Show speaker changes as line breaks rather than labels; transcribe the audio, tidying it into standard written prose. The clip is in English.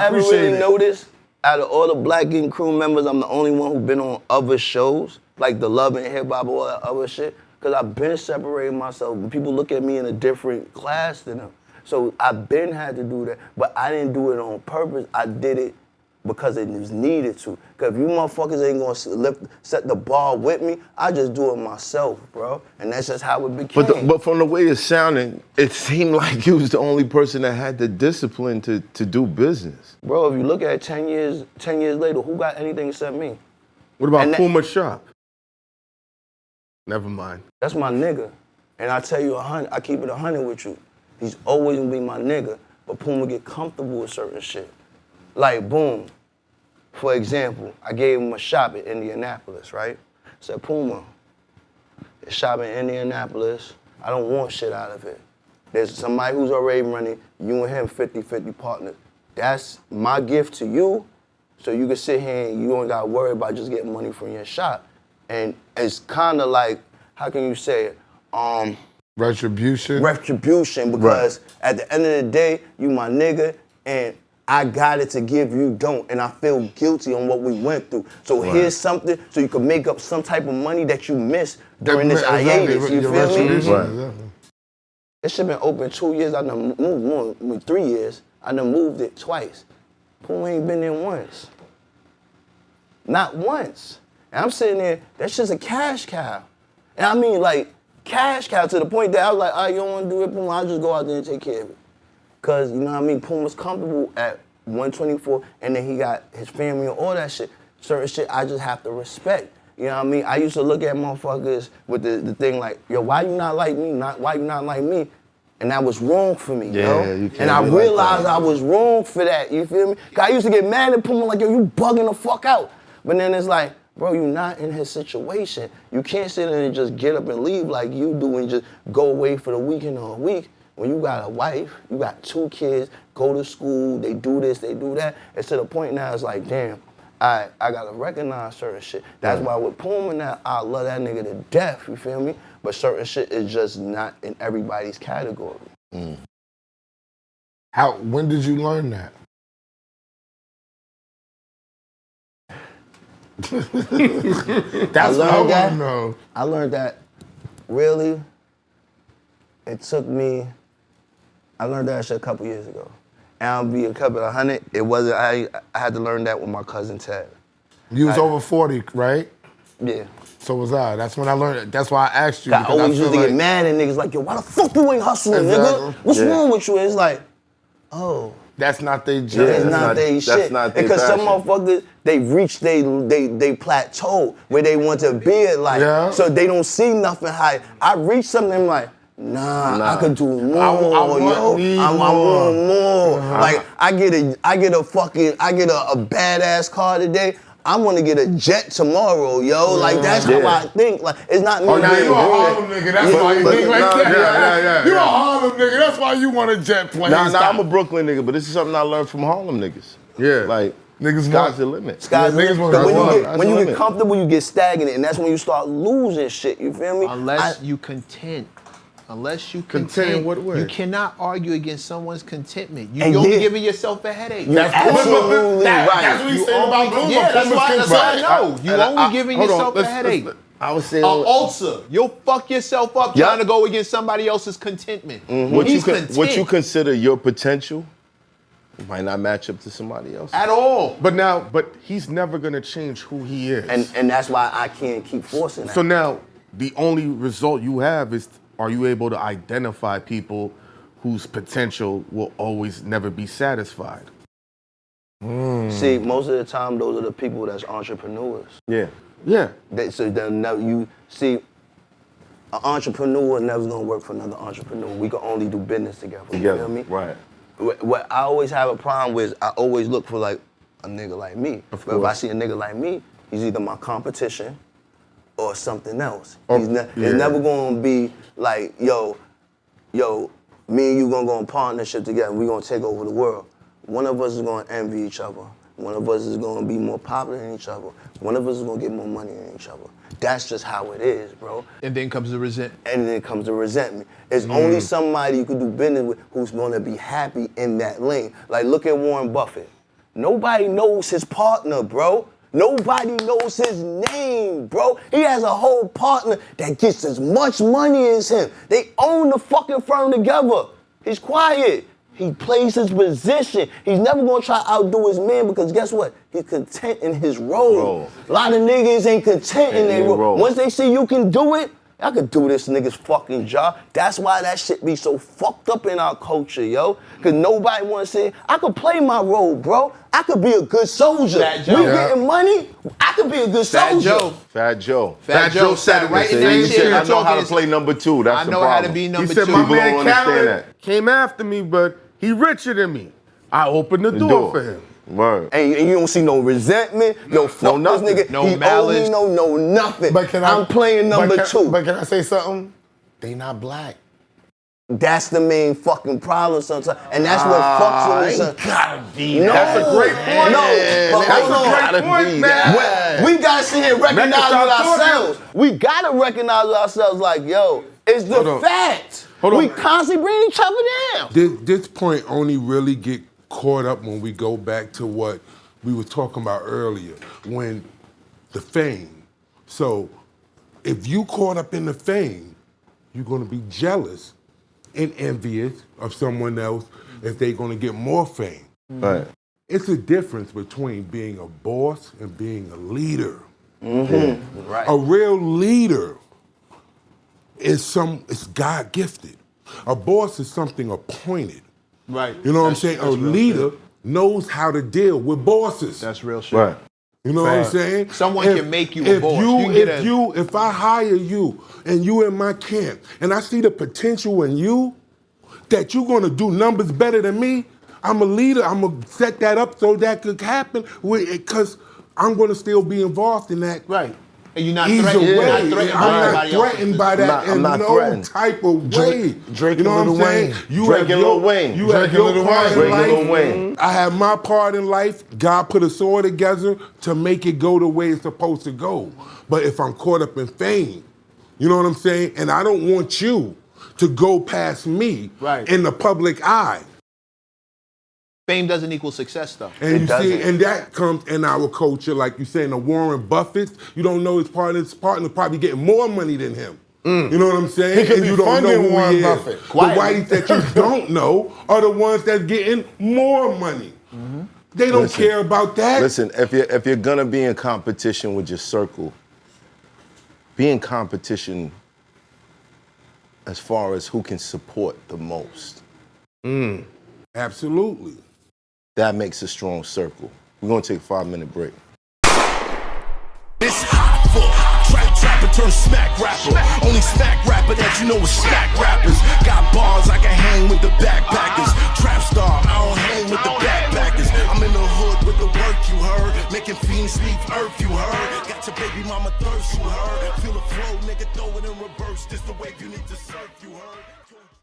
ever really noticed, out of all the Black Ink crew members, I'm the only one who's been on other shows, like the Love and Hip Hop, all that other shit, because I've been separating myself. People look at me in a different class than them. So I've been had to do that, but I didn't do it on purpose. I did it because it was needed to. Because if you motherfuckers ain't gonna set the bar with me, I just do it myself, bro. And that's just how it became.
But from the way it's sounding, it seemed like you was the only person that had the discipline to do business.
Bro, if you look at it 10 years later, who got anything except me?
What about Puma Shop? Never mind.
That's my nigga. And I tell you I keep it 100 with you. He's always gonna be my nigga, but Puma get comfortable with certain shit. Like, boom, for example, I gave him a shop in Indianapolis, right? I said, Puma, this shop in Indianapolis, I don't want shit out of it. There's somebody who's already running, you and him 50-50 partners. That's my gift to you, so you can sit here and you don't gotta worry about just getting money from your shop. And it's kinda like, how can you say it?
Retribution?
Retribution, because at the end of the day, you my nigga, and I got it to give, you don't, and I feel guilty on what we went through. So here's something, so you can make up some type of money that you missed during this hiatus, you feel me?
Exactly.
This shit been open 2 years, I done moved more, 3 years, I done moved it twice. Puma ain't been there once. Not once. And I'm sitting there, that's just a cash cow. And I mean like, cash cow to the point that I was like, all right, you don't want to do it, Puma, I'll just go out there and take care of it. Cause, you know what I mean, Puma's comfortable at 124, and then he got his family and all that shit. Certain shit I just have to respect. You know what I mean? I used to look at motherfuckers with the thing like, yo, why you not like me? Why you not like me? And that was wrong for me, yo.
You can't
and I realized I was wrong for that, you feel me? Cause I used to get mad at Puma like, yo, you bugging the fuck out. But then it's like, bro, you not in his situation. You can't sit there and just get up and leave like you do and just go away for the weekend or a week. When you got a wife, you got 2 kids, go to school, they do this, they do that. It's to the point now it's like, damn, I gotta recognize certain shit. That's why with Puma now, I love that nigga to death, you feel me? But certain shit is just not in everybody's category.
When did you learn that? That's what I want to know.
I learned that, really, it took me, I learned that shit a couple years ago. And I'll be a couple of 100. It wasn't, I had to learn that with my cousin Ted.
You was over 40, right?
Yeah.
So was I. That's when I learned it. That's why I asked you.
I always used to get mad at niggas like, yo, why the fuck you ain't hustling, nigga? What's wrong with you? It's like, oh.
That's not their job.
It's not their shit.
That's not their
because some motherfuckers, they reach they plateau where they want to be at life. So they don't see nothing high. I reach something, I'm like, nah, I could do more, I want more. Like I get a badass car today. I want to get a jet tomorrow, yo. Like that's how I think. Like it's not me.
Oh, now you a Harlem nigga. That's why you think like that. You a Harlem nigga. That's why you want a jet plane.
Nah, I'm a Brooklyn nigga, but this is something I learned from Harlem niggas.
Yeah,
like
niggas
sky's the limit.
Sky's the limit. When you get comfortable, you get stagnant, and that's when you start losing shit. You feel me?
Unless you content. Unless you
content in what way?
You cannot argue against someone's contentment. You're only giving yourself a headache.
That's absolutely right.
That's what you saying about Puma.
Yeah, that's what I know. You're only giving yourself a headache.
I would say
ulcer. You'll fuck yourself up trying to go against somebody else's contentment.
What you consider your potential might not match up to somebody else
at all.
But he's never gonna change who he is.
And that's why I can't keep forcing that.
So now the only result you have is, are you able to identify people whose potential will always never be satisfied?
See, most of the time, those are the people that's entrepreneurs.
Yeah.
You see, an entrepreneur never gonna work for another entrepreneur. We can only do business together. You feel me?
Right.
What I always have a problem with, I always look for like a nigga like me. But if I see a nigga like me, he's either my competition or something else. It's never gonna be like, yo, me and you gonna go in partnership together and we gonna take over the world. One of us is gonna envy each other. One of us is gonna be more popular than each other. One of us is gonna get more money than each other. That's just how it is, bro.
And then comes the resentment.
It's only somebody you could do business with who's gonna be happy in that lane. Like, look at Warren Buffett. Nobody knows his partner, bro. Nobody knows his name, bro. He has a whole partner that gets as much money as him. They own the fucking firm together. He's quiet. He plays his position. He's never gonna try to outdo his man because guess what? He's content in his role. A lot of niggas ain't content in their role. Once they see you can do it, I could do this nigga's fucking job. That's why that shit be so fucked up in our culture, yo. Cause nobody wanna say, I could play my role, bro. I could be a good soldier.
Fat Joe.
We getting money, I could be a good soldier.
Fat Joe.
Fat Joe said right in
He
that
said,
chair.
I know how to play number 2. That's
I
the
know
problem.
how to be number
He said,
2.
my
People
man
don't understand
Khaled
that.
came after me, but he richer than me. I opened the door for him.
Word.
And you don't see no resentment, no fuck this
nothing.
nigga.
No
he
malice.
owe me no nothing.
But can
I'm playing number 2.
But can I say something? They not black.
That's the main fucking problem sometimes. And that's what fucks with us.
Gotta be.
No,
That's a great point.
No, but
That's
hold on.
a great point, man.
We gotta sit here and recognize
stop
it
talking.
ourselves. We gotta recognize it ourselves like, yo, it's the
Hold on.
fact.
Hold on.
We constantly bring each other down.
This point only really get caught up when we go back to what we were talking about earlier, when the fame. So if you caught up in the fame, you're gonna be jealous and envious of someone else if they're gonna get more fame.
Right.
It's a difference between being a boss and being a leader.
Right.
A real leader is God gifted. A boss is something appointed.
Right.
You know what I'm saying? A leader knows how to deal with bosses.
That's real shit.
Right.
You know what I'm saying?
Someone can make you a boss.
If I hire you and you in my camp and I see the potential in you that you're gonna do numbers better than me, I'm a leader. I'm gonna set that up so that could happen because I'm gonna still be involved in that.
Right. And you're not
Either
threatened. You're not
way,
threatened by
I'm not
anybody else.
threatened by that
I'm
in
not
no
threatened.
type of way.
Drake
you know
and
what I'm
Lil
saying?
Wayne.
You
Drake
have
and
your,
Lil Wayne.
You
Drake
have
and
your
Lil
part
Wayne.
in
Drake and
life.
Lil Wayne.
I have my part in life. God put us all together to make it go the way it's supposed to go. But if I'm caught up in fame, you know what I'm saying? And I don't want you to go past me in the public eye.
Fame doesn't equal success, though.
And and that comes in our culture, like you saying, the Warren Buffett. You don't know his partner probably getting more money than him. You know what I'm saying?
He could
And
be
you don't know
funding
who
Warren
he is.
Buffett.
The whiteys that you don't know are the ones that's getting more money. They don't care about that.
Listen, if you're gonna be in competition with your circle, be in competition as far as who can support the most.
Absolutely.
That makes a strong circle. We're gonna take a 5-minute break.
It's hot for trapper turn smack rapper. Only smack rapper that you know is smack rappers. Got bars I can hang with the backpackers. Trap star, I don't hang with the backpackers. I'm in the hood with the work you heard. Making fiends leave earth you heard. Got your baby mama thirst you heard. Feel the flow, nigga, throw it in reverse. This the wave you need to surf you heard.